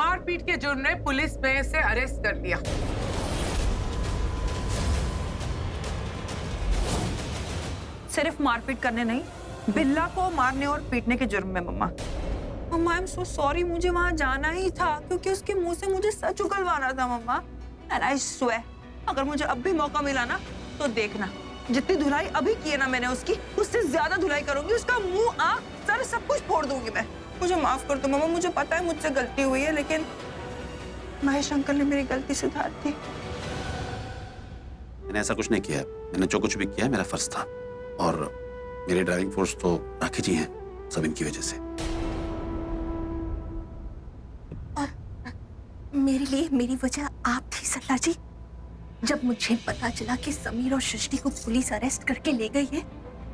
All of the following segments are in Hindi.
मारपीट के जुर्म में पुलिस ने इसे अरेस्ट कर लिया। सिर्फ मारपीट करने नहीं, बिल्ला को मारने और पीटने के जुर्म में। मम्मा आई एम सो सॉरी, मुझे वहां जाना ही था क्योंकि उसके मुंह से मुझे सच उगलवाना था मम्मा। एंड आई स्वेयर, अगर मुझे अब भी मौका मिला ना तो देखना, जितनी धुलाई अभी की है ना मैंने उसकी, उससे ज्यादा धुलाई करूंगी। उसका मुंह, आंख, सर सब कुछ फोड़ दूंगी मैं। मुझे माफ कर दो मम्मा, मुझे पता है मुझसे गलती हुई है, लेकिन महेश अंकल ने मेरी गलती सुधार दी। मैंने ऐसा कुछ नहीं किया। मैंने जो कुछ भी किया मेरा फर्ज था, और मेरी ड्राइविंग फोर्स तो राखी जी हैं, सब इनकी वजह से। मेरे लिए मेरी वजह आप थी सरला जी। जब मुझे पता चला कि समीर और सृष्टि को पुलिस अरेस्ट करके ले गई है,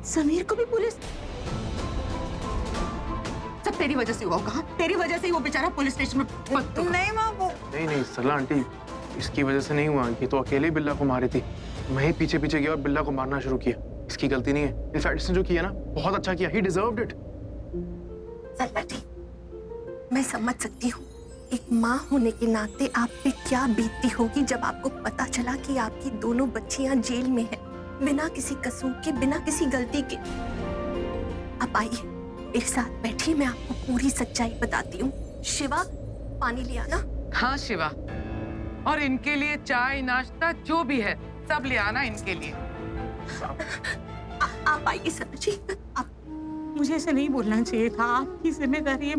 समीर को भी पुलिस, सब तेरी वजह से हुआ होगा। तेरी वजह से ही वो बेचारा पुलिस स्टेशन में। नहीं माँ, वो नहीं सरला आंटी, इसकी वजह से नहीं हुआ। ये तो अकेले ही बिल्ला को मारी थी। मैं ही पीछे पीछे गया और बिल्ला को मारना शुरू किया। इसकी गलती नहीं है। इनफैक्ट इसने जो किया ना, बहुत अच्छा किया। ही डिजर्व्ड इट। सरला जी, मैं समझ सकती हूँ एक माँ होने के नाते आप पे क्या बीतती होगी जब आपको पता चला कि आपकी दोनों बच्चियां जेल में हैं, बिना किसी कसूर के, बिना किसी गलती के। आप आइए मेरे साथ बैठिए, मैं आपको पूरी सच्चाई बताती हूँ। शिवा, पानी लिया ना? हाँ शिवा, और इनके लिए चाय नाश्ता जो भी है सब ले आना इनके लिए। आप आइए सरला जी। आप मुझे ऐसे नहीं बोलना चाहिए था, आपकी जिम्मेदारी है।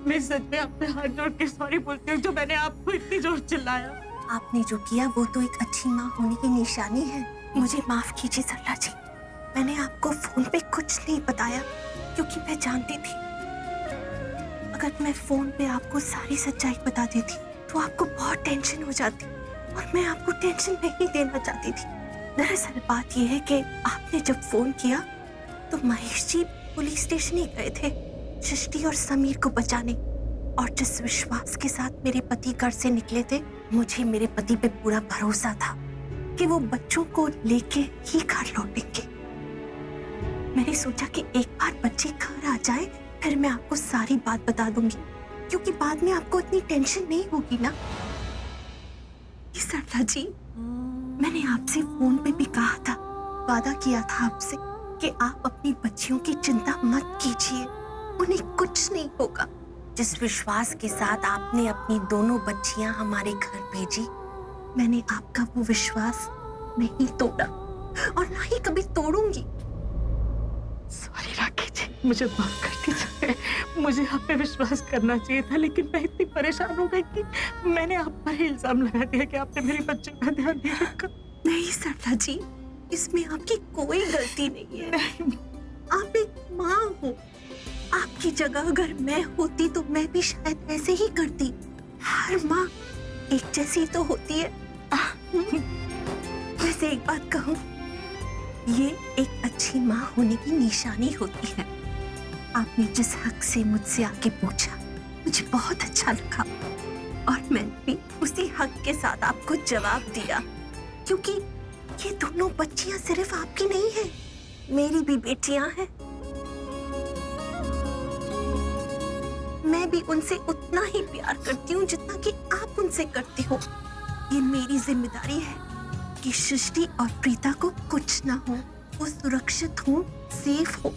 मैं सच में आप पे हाथ जोड़ के सॉरी बोलती हूँ जो मैंने आपको इतनी जोर चिल्लाया। आपने जो किया वो तो एक अच्छी माँ होने की निशानी है। मुझे माफ कीजिए सरला जी, मैंने आपको फोन पे कुछ नहीं बताया क्योंकि मैं जानती थी अगर मैं फोन पे आपको सारी सच्चाई बता देती तो आपको बहुत टेंशन हो जाती, और मैं आपको टेंशन नहीं देना चाहती थी। दरअसल बात यह है कि आपने जब फोन किया तो महेश जी पुलिस स्टेशन ही गए थे सृष्टि और समीर को बचाने, और जिस विश्वास के साथ मेरे पति घर से निकले थे, मुझे मेरे पति पे पूरा भरोसा था कि वो बच्चों को लेके ही घर लौटेंगे। मैंने सोचा कि एक बार बच्चे घर आ जाए फिर मैं आपको सारी बात बता दूंगी, क्योंकि बाद में आपको इतनी टेंशन नहीं होगी ना। सरला जी, मैंने आपसे फोन पे भी कहा था, वादा किया था आपसे कि आप अपनी बच्चियों की चिंता मत कीजिए, उन्हें कुछ नहीं होगा। जिस विश्वास के साथ आपने अपनी दोनों बच्चियां हमारे घर भेजी, मैंने आपका वो विश्वास नहीं तोड़ा और ना ही कभी तोड़ूंगी। सॉरी राखी जी, मुझे माफ कर दीजिए। मुझे आप पे विश्वास करना चाहिए था, लेकिन मैं इतनी परेशान हो गई कि मैंने आप पर ही इल्जाम लगा दिया कि आपने मेरे बच्चे का ध्यान नहीं रखा। नहीं सरला जी, इसमें आपकी कोई गलती नहीं है। आप एक माँ हो, आपकी जगह अगर मैं होती तो मैं भी शायद ऐसे ही करती। हर माँ एक जैसी तो होती है। वैसे एक बात कहूँ, ये एक अच्छी माँ होने की निशानी होती है। आपने जिस हक से मुझसे आके पूछा, मुझे बहुत अच्छा लगा, और मैंने भी उसी हक के साथ आपको जवाब दिया, क्योंकि ये दोनों बच्चियां सिर्फ आपकी नहीं है, मेरी भी बेटियां हैं। मैं भी उनसे उतना ही प्यार करती हूँ जितना कि आप उनसे करते हो। ये मेरी जिम्मेदारी है कि सृष्टि और प्रीता को कुछ ना हो, वो सुरक्षित हो, सेफ हो।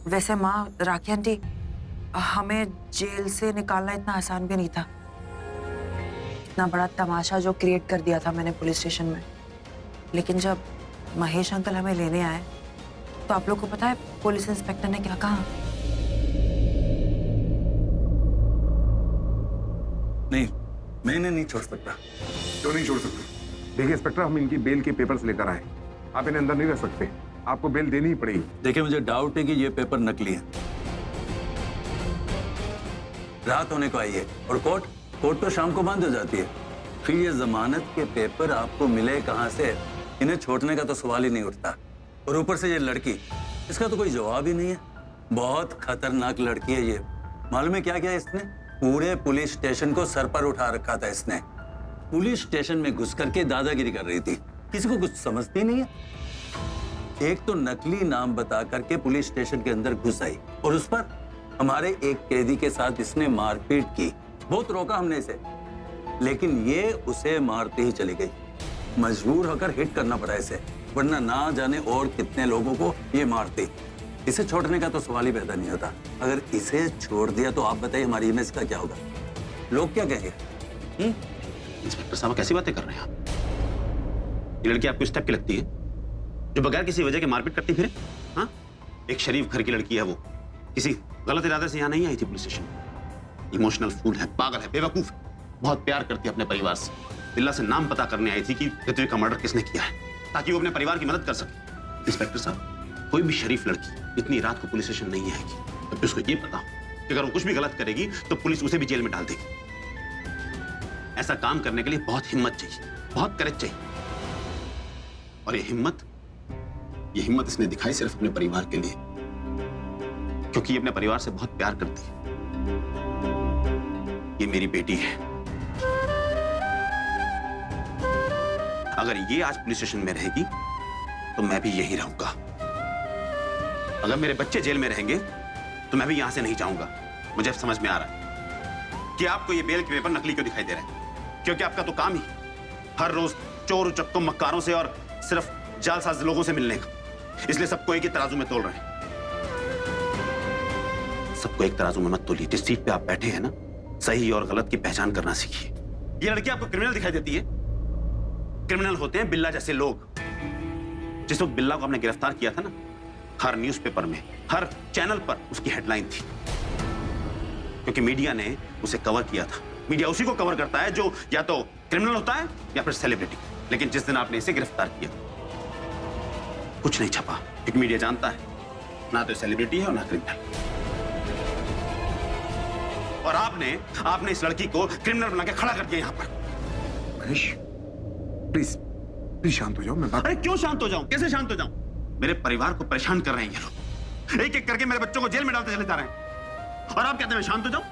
वैसे माँ, राखी आंटी, हमें जेल से निकालना इतना आसान भी नहीं था। इतना बड़ा तमाशा जो क्रिएट कर दिया था मैंने पुलिस स्टेशन में, लेकिन जब महेश अंकल हमें लेने आए तो आप लोग को पता है पुलिस इंस्पेक्टर ने क्या कहा? नहीं, मैं इन्हें नहीं छोड़ सकता। क्यों नहीं छोड़ सकते? देखिए इंस्पेक्टर, हम इनकी बेल के पेपर्स लेकर आए, आप इन्हें अंदर नहीं रख सकते, आपको बेल देनी ही पड़ेगी। देखिए, मुझे डाउट है कि ये पेपर नकली है। रात होने को आई है और कोर्ट तो शाम को बंद हो जाती है, फिर ये जमानत के पेपर आपको मिले कहाँ से? इन्हें छोड़ने का तो सवाल ही नहीं उठता। और ऊपर से ये लड़की, इसका तो कोई जवाब ही नहीं है। बहुत खतरनाक लड़की है ये। मालूम है क्या किया इसने? पूरे पुलिस स्टेशन को सर पर उठा रखा था इसने। पुलिस स्टेशन में घुस करके दादागिरी कर रही थी, किसी को कुछ समझती नहीं है। एक तो नकली नाम बता करके पुलिस स्टेशन के अंदर घुस आई, और उस पर हमारे एक कैदी के साथ इसने मारपीट की, बहुत रोका हमने इसे, लेकिन ये उसे मारते ही चली गई। मजबूर होकर हिट करना पड़ा इसे, वरना ना जाने और कितने लोगों को ये मारती। इसे छोड़ने का तो सवाल ही पैदा नहीं होता। अगर इसे छोड़ दिया तो आप बताइए हमारी इमेज का क्या होगा, लोग क्या कहेंगे? इंस्पेक्टर साहब कैसी बातें कर रहे हैं आप? ये लड़की आपको इस टाइप की लगती है जो बगैर किसी वजह के मारपीट करती फिरे? हाँ, एक शरीफ घर की लड़की है वो, किसी गलत इरादे से यहाँ नहीं आई थी पुलिस स्टेशन। इमोशनल फूल है, पागल है, बेवकूफ है, बहुत प्यार करती है अपने परिवार से। बिल्ला से नाम पता करने आई थी कि पृथ्वी का मर्डर किसने किया है, ताकि वो अपने परिवार की मदद कर सके। इंस्पेक्टर साहब, कोई भी शरीफ लड़की इतनी रात को पुलिस स्टेशन नहीं आएगी जबकि उसको ये पता हो कि अगर वो कुछ भी गलत करेगी तो पुलिस उसे भी जेल में डाल देगी। ऐसा काम करने के लिए बहुत हिम्मत चाहिए, बहुत करेज चाहिए। और ये हिम्मत इसने दिखाई सिर्फ अपने परिवार के लिए, क्योंकि ये अपने परिवार से बहुत प्यार करती है। ये मेरी बेटी है। अगर ये आज पुलिस स्टेशन में रहेगी तो मैं भी यही रहूंगा। अगर मेरे बच्चे जेल में रहेंगे तो मैं भी यहां से नहीं जाऊंगा। मुझे अब समझ में आ रहा है कि आपको ये बेल के पेपर नकली क्यों दिखाई दे रहे हैं, क्योंकि आपका तो काम ही हर रोज चोर उचक्कों मक्कारों से और सिर्फ जालसाज लोगों से मिलने का, इसलिए सबको एक ही तराजू में तोल रहे हैं। सबको एक तराजू में मत तोलिए। जिस सीट पे आप बैठे हैं ना, सही और गलत की पहचान करना सीखिए। ये लड़की आपको क्रिमिनल दिखाई देती है? क्रिमिनल होते हैं बिल्ला जैसे लोग। जिस वक्त बिल्ला को आपने गिरफ्तार किया था ना, हर न्यूज़पेपर में, हर चैनल पर उसकी हेडलाइन थी, क्योंकि मीडिया ने उसे कवर किया था। मीडिया उसी को कवर करता है जो या तो क्रिमिनल होता है या फिर सेलिब्रिटी। लेकिन जिस दिन आपने इसे गिरफ्तार किया, कुछ नहीं छपा, क्योंकि मीडिया जानता है ना तो सेलिब्रिटी है और ना क्रिमिनल। और आपने इस लड़की को क्रिमिनल बना के खड़ा कर दिया यहां पर। महेश, प्लीज शांत हो जाओ। मैं बात... अरे क्यों शांत हो जाऊं? कैसे शांत हो जाऊं? मेरे परिवार को परेशान कर रहे हैं ये लोग, एक एक करके मेरे बच्चों को जेल में डालते चले जा रहे हैं, और आप कहते हैं मैं शांत हो जाऊं?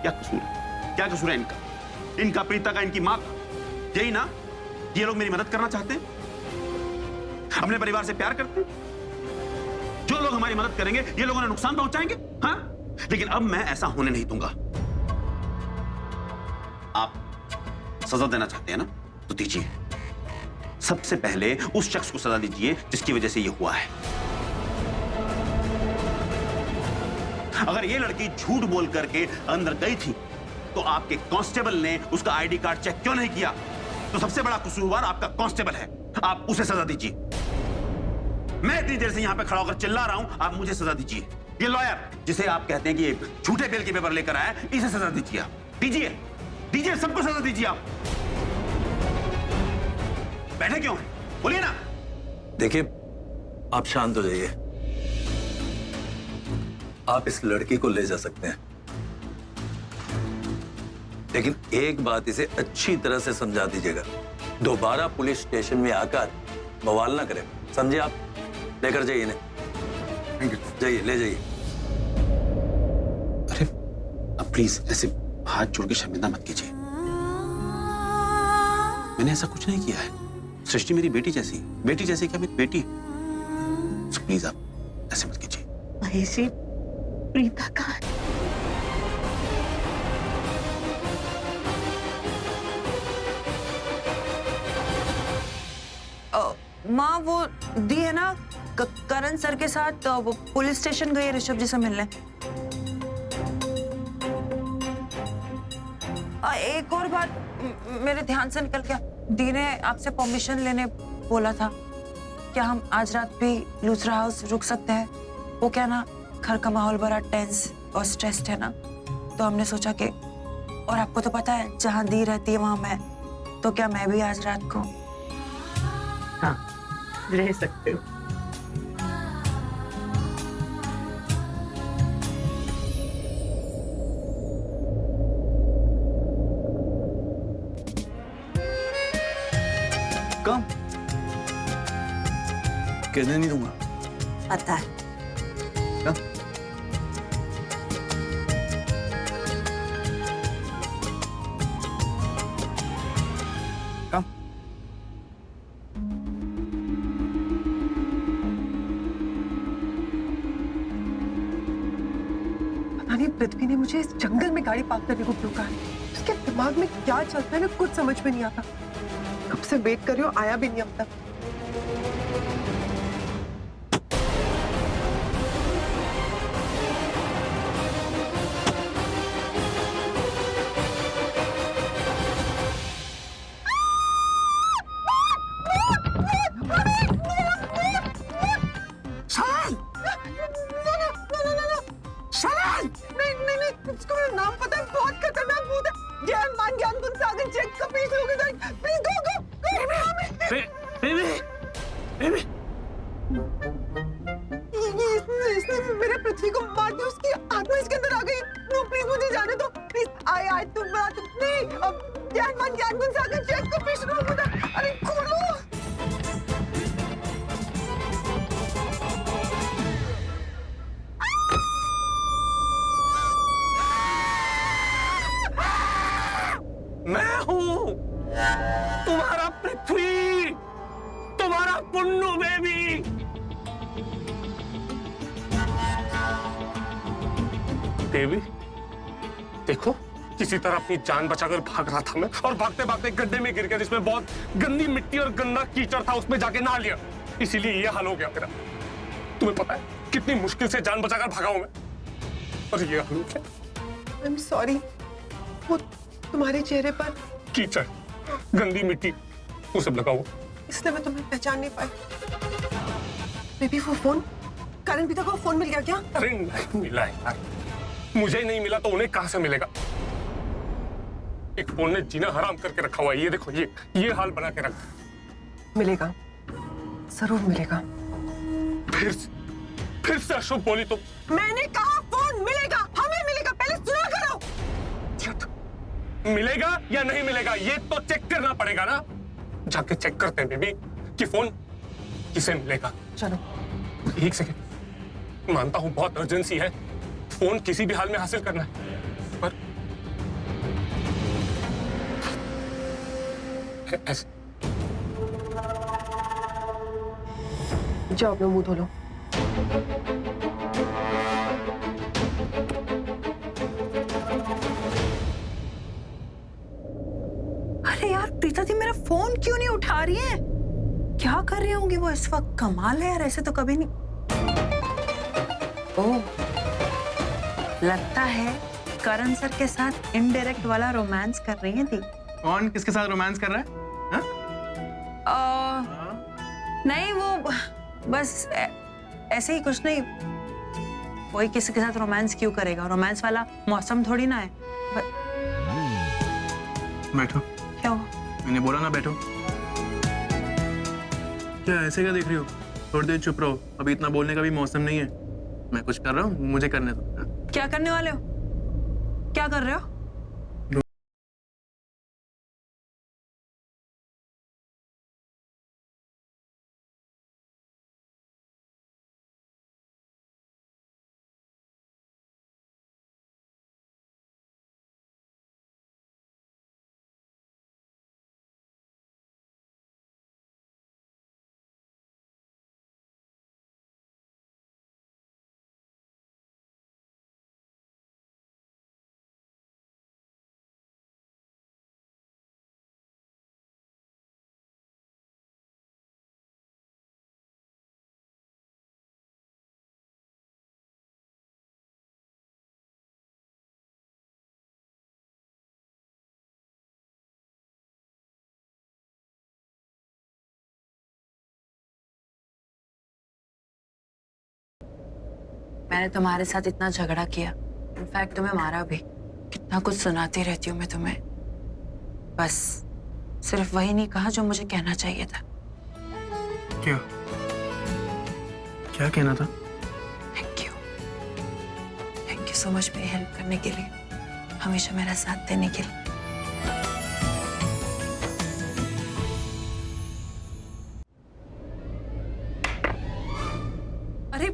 क्या कसूर है? क्या कसूर है इनका, प्रीता का, इनकी मां का? यही ना, ये लोग मेरी मदद करना चाहते हैं, अपने परिवार से प्यार करते हैं। जो लोग हमारी मदद करेंगे ये लोगों ने नुकसान पहुंचाएंगे। हाँ, लेकिन अब मैं ऐसा होने नहीं दूंगा। आप सजा देना चाहते हैं ना, तो दीजिए। सबसे पहले उस शख्स को सजा दीजिए जिसकी वजह से ये हुआ है। अगर ये लड़की झूठ बोल करके अंदर गई थी तो आपके कांस्टेबल ने उसका आईडी कार्ड चेक क्यों नहीं किया? तो सबसे बड़ा कसूरवार आपका कांस्टेबल है, आप उसे सजा दीजिए। मैं इतनी देर से यहां पे खड़ा होकर चिल्ला रहा हूं, आप मुझे सजा दीजिए। ये लॉयर जिसे आप कहते हैं कि ये झूठे बेल के पेपर लेकर आया, इसे सजा दीजिए। आप दीजिए, सबको सजा दीजिए। आप बैठे क्यों हैं? बोलिए ना। देखिए, आप शांत हो जाइए। आप इस लड़की को ले जा सकते हैं, लेकिन एक बात इसे अच्छी तरह से समझा दीजिएगा, दोबारा पुलिस स्टेशन में आकर बवाल ना करे, समझे? आप लेकर जाइए इन्हें, जाइए, ले जाइए। अरे अब प्लीज ऐसे हाथ जोड़ के शर्मिंदा मत कीजिए। मैंने ऐसा कुछ नहीं किया है। सृष्टि मेरी बेटी जैसी क्या मेरी बेटी? सो प्लीज आप ऐसे मत कीजिए। महेश जी, प्रीता कहाँ है? माँ, वो दी है ना, करण सर के साथ वो पुलिस स्टेशन गई है ऋषभ जी से मिलने। एक और बात मेरे ध्यान से निकल गया, दी ने आपसे परमिशन लेने बोला था। क्या हम आज रात भी लूथरा हाउस रुक सकते हैं? वो क्या ना, घर का माहौल बड़ा टेंस और स्ट्रेस्ड है ना, तो हमने सोचा कि, और आपको तो पता है जहाँ दी रहती है वहां मैं, तो क्या मैं भी आज रात को? हाँ, रह सकते हो। कम कहने नहीं दूंगा। पता है। क्या? कम पृथ्वी ने मुझे इस जंगल में गाड़ी पार्क करने को क्यों कहा है? उसके दिमाग में क्या चलता है ना, कुछ समझ में नहीं आता। कब से वेट कर रही हूँ, आया भी नहीं अब तक। इसको मेरा नाम पता है, बहुत खतरनाक भूत है। ज्ञान गुण सागर चेक का पीस लोगे तो प्लीज गो बेबी इसने मेरे पृथ्वी को मार दिया, उसकी आत्मा इसके अंदर आ गई। नो प्लीज मुझे जाने दो प्लीज। आई तुम बात नहीं। अब ज्ञान गुण सागर चेक का पीस लोगे तो अरे खोलो। मैं हूँ तुम्हारा पृथ्वी, तुम्हारा पुन्नू बेबी। देवी देखो, किसी तरह अपनी जान बचाकर भाग रहा था मैं, और भागते भागते गड्ढे में गिर गया जिसमें बहुत गंदी मिट्टी और गंदा कीचड़ था, उसमें जाके नहा लिया, इसीलिए ये हाल हो गया मेरा। तुम्हें पता है कितनी मुश्किल से जान बचाकर भागा हूं मैं, और ये हाल हो गया। I am sorry. वो तुम्हारे चेहरे पर कीचड़, गंदी मिट्टी, वो सब लगा हुआ, इसलिए मैं तुम्हें पहचान नहीं पाई। बेबी वो फोन, करण पिता को फोन मिल गया क्या? अरे नहीं मिला है यार, मुझे नहीं मिला तो उन्हें कहां से मिलेगा? एक फोन ने जीना हराम करके रखा हुआ है। ये देखो, ये हाल बना के रखा। मिलेगा, जरूर मिलेगा। फिर से अशुभ बोली तो। मैंने कहा फोन मिलेगा, हमें मिलेगा, पहले सुना करो। मिलेगा या नहीं मिलेगा ये तो चेक करना पड़ेगा ना। जाके चेक करते हैं बेबी कि फोन किसे मिलेगा। चलो एक सेकंड, मानता हूं बहुत अर्जेंसी है, फोन किसी भी हाल में हासिल करना है, पर ऐसे जाओ अपना मुंह धो लो। अरे यार प्रीता दी मेरा फोन क्यों नहीं उठा रही है? क्या कर रही होंगी वो इस वक्त? कमाल है यार, ऐसे तो कभी नहीं। ओह, लगता है करण सर के साथ इनडायरेक्ट वाला रोमांस कर रही है दी। कौन किसके साथ रोमांस कर रहा है? नहीं वो बस ऐसे ही कुछ नहीं। कोई किसी के साथ रोमांस क्यों करेगा? रोमांस वाला मौसम थोड़ी ना है। बैठो। क्या हुआ? मैंने बोला ना बैठो। क्या ऐसे क्या देख रही हो? थोड़ी देर चुप रहो, अभी इतना बोलने का भी मौसम नहीं है। मैं कुछ कर रहा हूँ, मुझे करने दो। क्या करने वाले हो? क्या कर रहे हो? मैंने तुम्हारे साथ इतना झगड़ा किया, इनफैक्ट तुम्हें मारा भी, कितना कुछ सुनाती रहती हूँ मैं तुम्हें। बस सिर्फ वही नहीं कहा जो मुझे कहना चाहिए था। क्या क्या कहना था? थैंक यू सो मच मेरी हेल्प करने के लिए, हमेशा मेरा साथ देने के लिए। अरे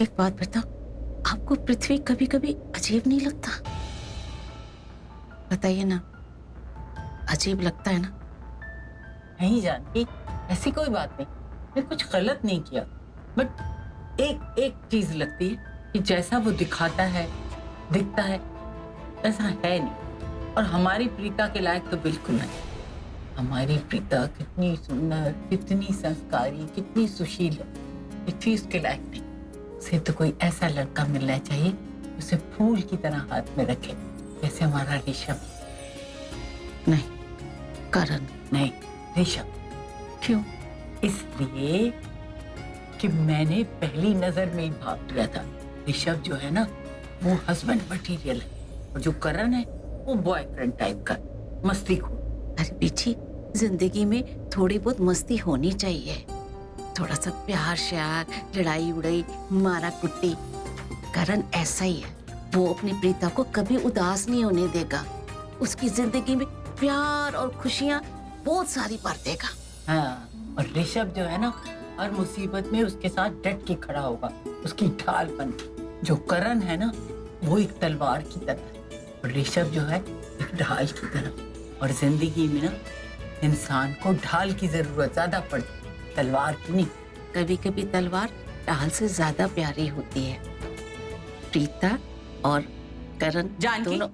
एक बात बताओ, आपको पृथ्वी कभी कभी अजीब नहीं लगता? बताइए ना, अजीब लगता है ना? नहीं जानती, ऐसी कोई बात नहीं, मैं कुछ गलत नहीं किया। बट एक चीज लगती है कि जैसा वो दिखाता है, दिखता है, ऐसा है नहीं। और हमारी प्रीता के लायक तो बिल्कुल नहीं। हमारी प्रीता कितनी सुंदर, कितनी संस्कारी, कितनी सुशील है, पृथ्वी उसके लायक नहीं। उसे तो कोई ऐसा लड़का मिलना चाहिए उसे फूल की तरह हाथ में रखे, जैसे हमारा ऋषभ। नहीं, करण। नहीं, ऋषभ। क्यों? इसलिए कि मैंने पहली नजर में ही भाप लिया था। ऋषभ जो है ना, वो हस्बैंड मटेरियल है, और जो करण है वो बॉयफ्रेंड टाइप का, मस्तीखोर। अरे पीछी, जिंदगी में थोड़ी बहुत मस्ती होनी चाहिए, थोड़ा सा प्यार श्यार, लड़ाई उड़ाई, मारा कुट्टी। करण ऐसा ही है, वो अपनी प्रीता को कभी उदास नहीं होने देगा। उसकी जिंदगी में प्यार और खुशियां बहुत सारी भर देगा। हाँ, और ऋषभ जो है ना, हर मुसीबत में उसके साथ डट के खड़ा होगा, उसकी ढाल बन के। जो करण है ना, वो एक तलवार की तरह है, और ऋषभ जो है एक ढाल की तरह। और जिंदगी में ना, इंसान को ढाल की जरूरत ज्यादा पड़ती, तलवार की नहीं। कभी कभी तलवार ढाल से ज्यादा प्यारी होती है। प्रीता और करण जानकी? दोनों।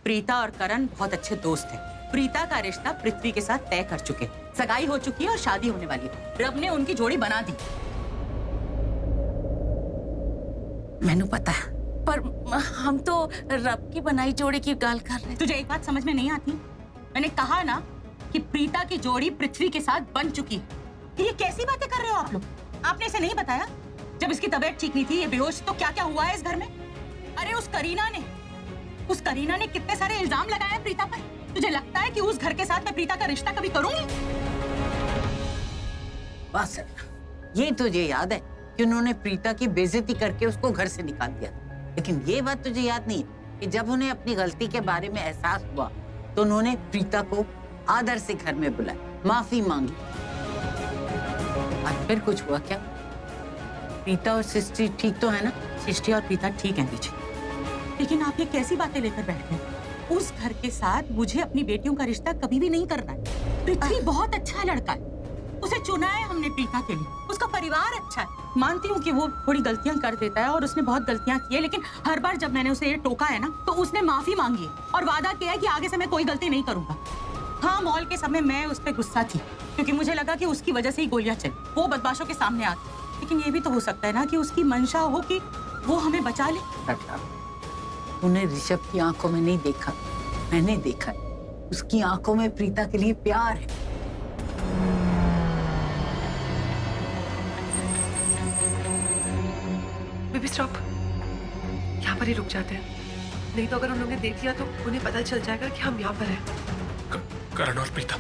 प्रीता और करण बहुत अच्छे दोस्त हैं। प्रीता का रिश्ता पृथ्वी के साथ तय कर चुके, सगाई हो चुकी है और शादी होने वाली है। रब ने उनकी जोड़ी बना दी। मैंने पता है, पर हम तो रब की बनाई जोड़ी की गाल कर रहे हैं। तुझे एक बात समझ में नहीं आती? मैंने कहा ना कि प्रीता की जोड़ी पृथ्वी के साथ बन चुकी है। ये कैसी बातें कर रहे हो आप लोग? आपने इसे नहीं बताया? जब इसकी तबीयत ठीक नहीं थी, ये बेहोश, तो क्या क्या हुआ है इस घर में? अरे उस करीना ने कितने सारे इल्जाम लगाए हैं प्रीता पर। तुझे लगता है कि उस घर के साथ मैं प्रीता का रिश्ता कभी करूंगी? बस, ये तुझे याद है कि उन्होंने प्रीता की बेइज्जती करके उसको घर से निकाल दिया, लेकिन ये बात तुझे याद नहीं कि जब उन्हें अपनी गलती के बारे में एहसास हुआ तो उन्होंने प्रीता को आदर से घर में बुलाया, माफी मांगी। और फिर कुछ हुआ क्या? प्रीता और सृष्टि ठीक तो है ना? सृष्टि और प्रीता ठीक है दीजिए, लेकिन आप ये कैसी बातें लेकर बैठ गए? उस घर के साथ मुझे अपनी बेटियों का रिश्ता कभी भी नहीं करना है। पृथ्वी बहुत अच्छा लड़का है, उसे चुना है हमने प्रीता के लिए। उसका परिवार अच्छा है। मानती हूँ कि वो थोड़ी गलतियां कर देता है और उसने बहुत गलतियां की है, लेकिन हर बार जब मैंने उसे ये टोका है ना, तो उसने माफी मांगी है और वादा किया है कि आगे से मैं कोई गलती नहीं करूंगा। हाँ, मॉल के समय मैं उस पर गुस्सा थी, क्योंकि मुझे लगा कि उसकी वजह से ही गोलियां चली, वो बदमाशों के सामने आ गई। लेकिन ये भी तो हो सकता है ना कि उसकी मंशा हो कि वो हमें बचा ले। तूने ऋषभ की आंखों में नहीं देखा, मैंने देखा है। उसकी आंखों में प्रीता के लिए प्यार है। बेबी स्टॉप, यहाँ पर ही रुक जाते हैं, नहीं तो अगर उन लोगों ने देख लिया तो उन्हें पता चल जाएगा कि हम यहाँ पर हैं। करण और प्रीता,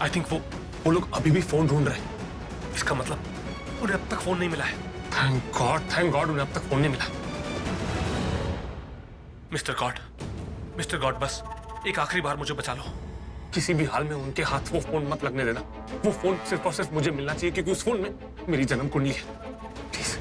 आई थिंक वो लोग अभी भी फोन ढूंढ रहे हैं। इसका मतलब उन्हें अब तक फोन नहीं मिला है। थैंक गॉड उन्हें अब तक फोन नहीं मिला। मिस्टर गॉड, बस एक आखिरी बार मुझे बचा लो। किसी भी हाल में उनके हाथ वो फोन मत लगने देना। वो फोन सिर्फ और सिर्फ मुझे मिलना चाहिए, क्योंकि उस फोन में मेरी जन्म कुंडली है। प्लीज।